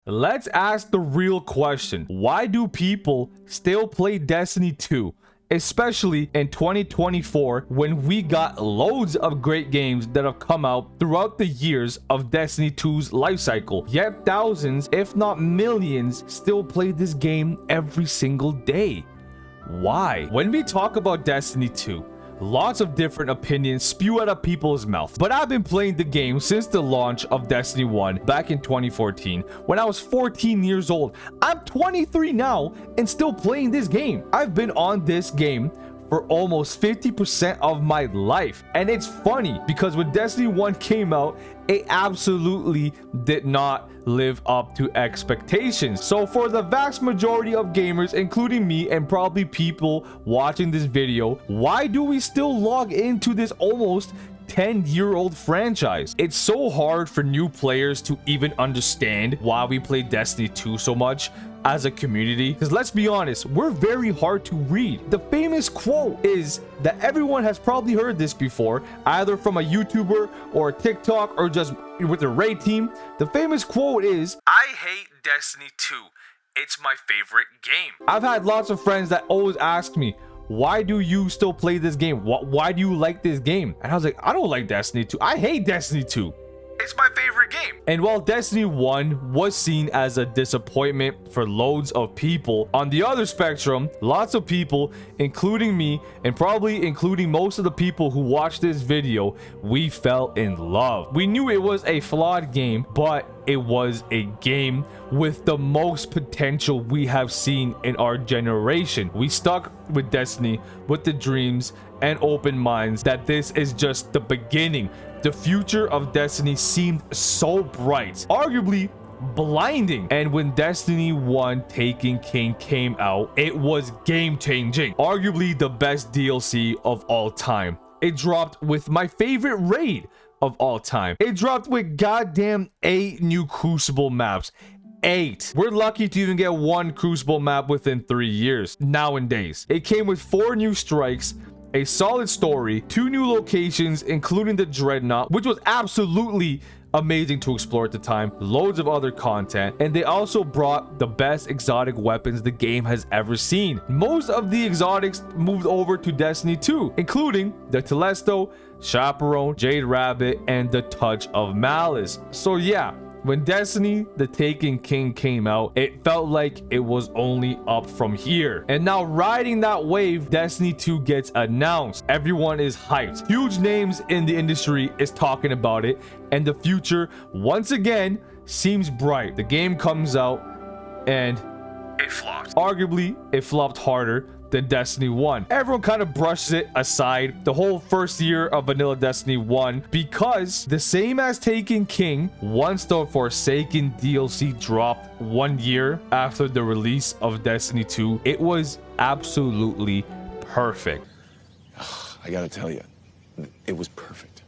Let's ask the real question. Why do people still play Destiny 2? Especially in 2024, when we got loads of great games that have come out throughout the years of Destiny 2's life cycle. Yet thousands, if not millions, still play this game every single day. Why? When we talk about Destiny 2, lots of different opinions spew out of people's mouth, but I've been playing the game since the launch of Destiny 1 back in 2014 when I was 14 years old. I'm 23 now and still playing this game. I've been on this game for almost 50% of my life, and it's funny because when Destiny 1 came out, it absolutely did not live up to expectations. So for the vast majority of gamers, including me and probably people watching this video, why do we still log into this almost 10-year-old franchise? It's so hard for new players to even understand why we play Destiny 2 so much as a community, because let's be honest, we're very hard to read. The famous quote is that everyone has probably heard this before, either from a YouTuber or a TikTok or just with a raid team. The famous quote is, "I hate Destiny 2. It's my favorite game." I've had lots of friends that always ask me, why do you still play this game? Why do you like this game? And I was like, I don't like Destiny 2. I hate Destiny 2. It's my favorite game. And while Destiny 1 was seen as a disappointment for loads of people, on the other spectrum, lots of people, including me, and probably including most of the people who watched this video, we fell in love. We knew it was a flawed game, but it was a game with the most potential we have seen in our generation. We stuck with Destiny with the dreams and open minds that this is just the beginning. The future of Destiny seemed so bright, arguably blinding. And when Destiny 1 Taken King came out, it was game-changing. Arguably the best DLC of all time. It dropped with my favorite raid of all time. It dropped with goddamn 8 new Crucible maps. 8. We're lucky to even get 1 Crucible map within 3 years nowadays. It came with 4 new strikes, a solid story, 2 new locations, including the Dreadnought, which was absolutely amazing to explore at the time, loads of other content, and they also brought the best exotic weapons the game has ever seen. Most of the exotics moved over to Destiny 2, including the Telesto, Chaperone, Jade Rabbit, and the Touch of Malice. So yeah, when Destiny the Taken King came out, it felt like it was only up from here. And now riding that wave, Destiny 2 gets announced. Everyone is hyped. Huge names in the industry is talking about it, and the future once again seems bright. The game comes out and it flopped. Arguably, it flopped harder than Destiny 1. Everyone kind of brushes it aside the whole first year of vanilla Destiny 1 because the same as Taken King, once the Forsaken DLC dropped 1 year after the release of Destiny 2, it was absolutely perfect. I gotta tell you, it was perfect.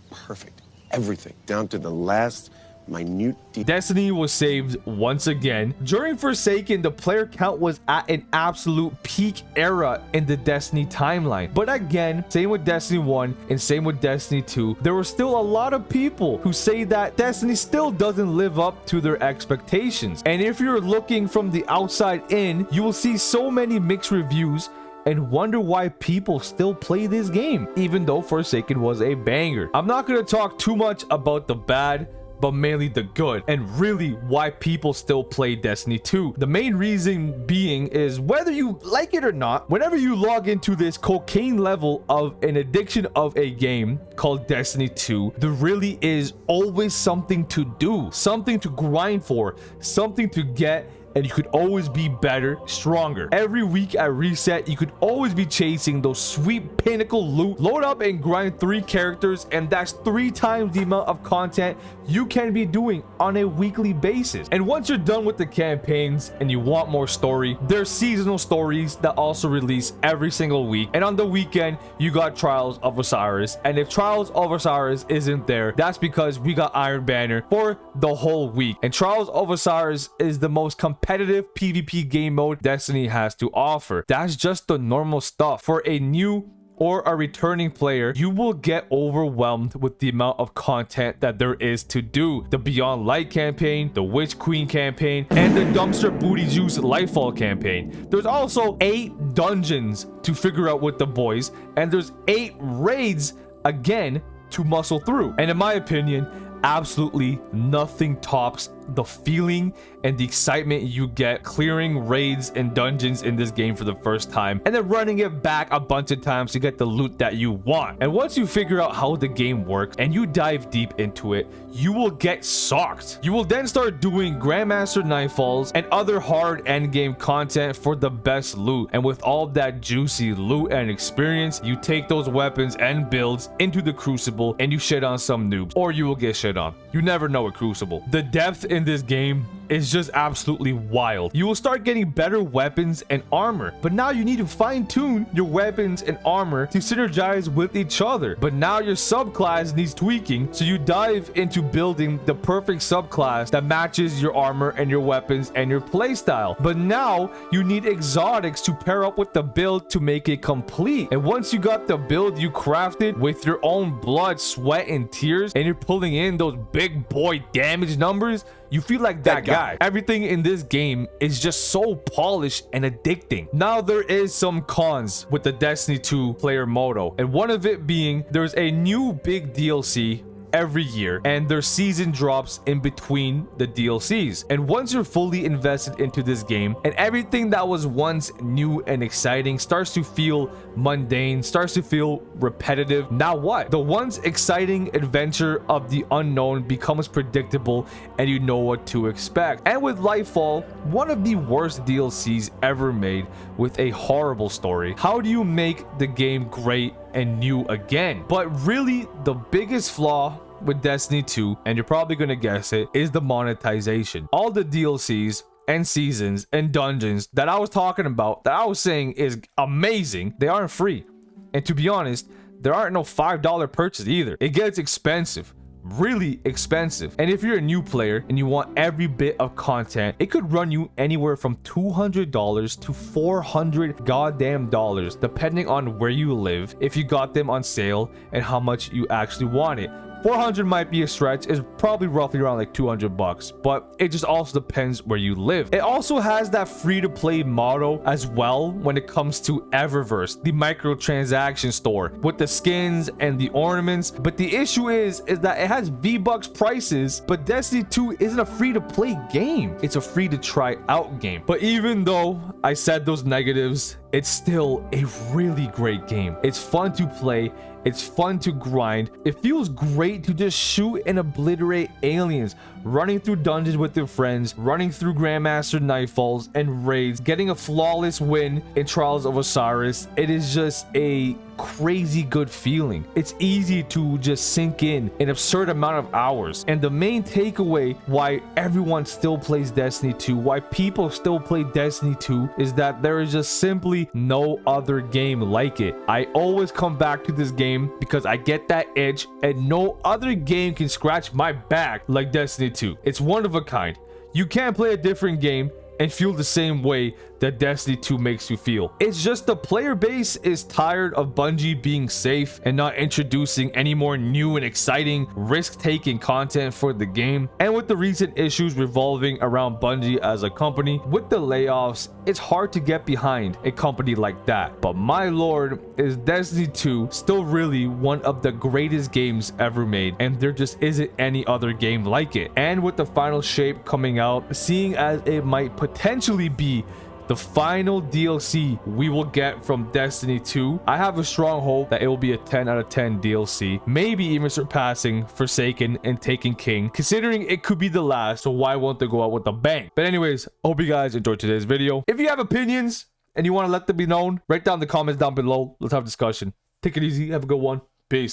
Perfect. Everything, down to the last minute detail. Destiny was saved once again. During Forsaken, the player count was at an absolute peak era in the Destiny timeline. But again, same with Destiny 1 and same with Destiny 2, there were still a lot of people who say that Destiny still doesn't live up to their expectations. And if you're looking from the outside in, you will see so many mixed reviews and wonder why people still play this game, even though Forsaken was a banger. I'm not going to talk too much about the bad, but mainly the good, and really why people still play Destiny 2. The main reason being is whether you like it or not, whenever you log into this cocaine level of an addiction of a game called Destiny 2, there really is always something to do, something to grind for, something to get, and you could always be better, stronger. Every week at reset, you could always be chasing those sweet pinnacle loot, load up and grind 3 characters, and that's 3 times the amount of content you can be doing on a weekly basis. And once you're done with the campaigns and you want more story, there's seasonal stories that also release every single week. And on the weekend, you got Trials of Osiris. And if Trials of Osiris isn't there, that's because we got Iron Banner for the whole week. And Trials of Osiris is the most competitive PvP game mode Destiny has to offer. That's just the normal stuff for a new or a returning player, you will get overwhelmed with the amount of content that there is to do. The Beyond Light campaign, the Witch Queen campaign, and the Dumpster Booty Juice Lightfall campaign. There's also 8 dungeons to figure out with the boys, and there's 8 raids again to muscle through. And in my opinion, absolutely nothing tops the feeling and the excitement you get clearing raids and dungeons in this game for the first time, and then running it back a bunch of times to get the loot that you want. And once you figure out how the game works and you dive deep into it, you will get shocked. You will then start doing Grandmaster Nightfalls and other hard endgame content for the best loot. And with all that juicy loot and experience, you take those weapons and builds into the Crucible and you shit on some noobs, or you will get shit on. You never know with Crucible. The depth in this game is just absolutely wild. You will start getting better weapons and armor, but now you need to fine-tune your weapons and armor to synergize with each other. But now your subclass needs tweaking, so you dive into building the perfect subclass that matches your armor and your weapons and your playstyle. But now you need exotics to pair up with the build to make it complete. And once you got the build you crafted with your own blood, sweat, and tears, and you're pulling in those big boy damage numbers, you feel like that guy. Everything in this game is just so polished and addicting. Now there is some cons with the Destiny 2 player modo, and one of it being there's a new big DLC every year, and their season drops in between the DLCs. And once you're fully invested into this game, and everything that was once new and exciting starts to feel mundane, starts to feel repetitive, now what? The once exciting adventure of the unknown becomes predictable, and you know what to expect. And with Lightfall, one of the worst DLCs ever made with a horrible story, how do you make the game great and new again? But really, the biggest flaw with Destiny 2, and you're probably gonna guess it, is the monetization. All the DLCs and seasons and dungeons that I was talking about, that I was saying is amazing, they aren't free. And to be honest, there aren't no $5 purchase either. It gets expensive, really expensive. And if you're a new player and you want every bit of content, it could run you anywhere from $200 to $400 goddamn dollars, depending on where you live, if you got them on sale, and how much you actually want it. 400 might be a stretch. It's probably roughly around like 200 bucks, but it just also depends where you live. It also has that free-to-play motto as well when it comes to Eververse, the microtransaction store with the skins and the ornaments. But the issue is that it has V-Bucks prices, but Destiny 2 isn't a free-to-play game. It's a free-to-try-out game. But even though I said those negatives, it's still a really great game. It's fun to play. It's fun to grind. It feels great to just shoot and obliterate aliens, running through dungeons with your friends, running through Grandmaster Nightfalls and raids, getting a flawless win in Trials of Osiris. It is just a crazy good feeling. It's easy to just sink in an absurd amount of hours. And the main takeaway why everyone still plays Destiny 2, why people still play Destiny 2, is that there is just simply no other game like it. I always come back to this game because I get that itch, and no other game can scratch my back like Destiny 2. It's one of a kind. You can't play a different game and feel the same way that Destiny 2 makes you feel. It's just the player base is tired of Bungie being safe and not introducing any more new and exciting risk-taking content for the game. And with the recent issues revolving around Bungie as a company, with the layoffs, it's hard to get behind a company like that. But my lord, is Destiny 2 still really one of the greatest games ever made, and there just isn't any other game like it. And with the final shape coming out, seeing as it might potentially be the final DLC we will get from Destiny 2, I have a strong hope that it will be a 10 out of 10 DLC, maybe even surpassing Forsaken and Taken King, considering it could be the last, so why won't they go out with a bang? But anyways, I hope you guys enjoyed today's video. If you have opinions and you want to let them be known, write down in the comments down below. Let's have a discussion. Take it easy. Have a good one. Peace.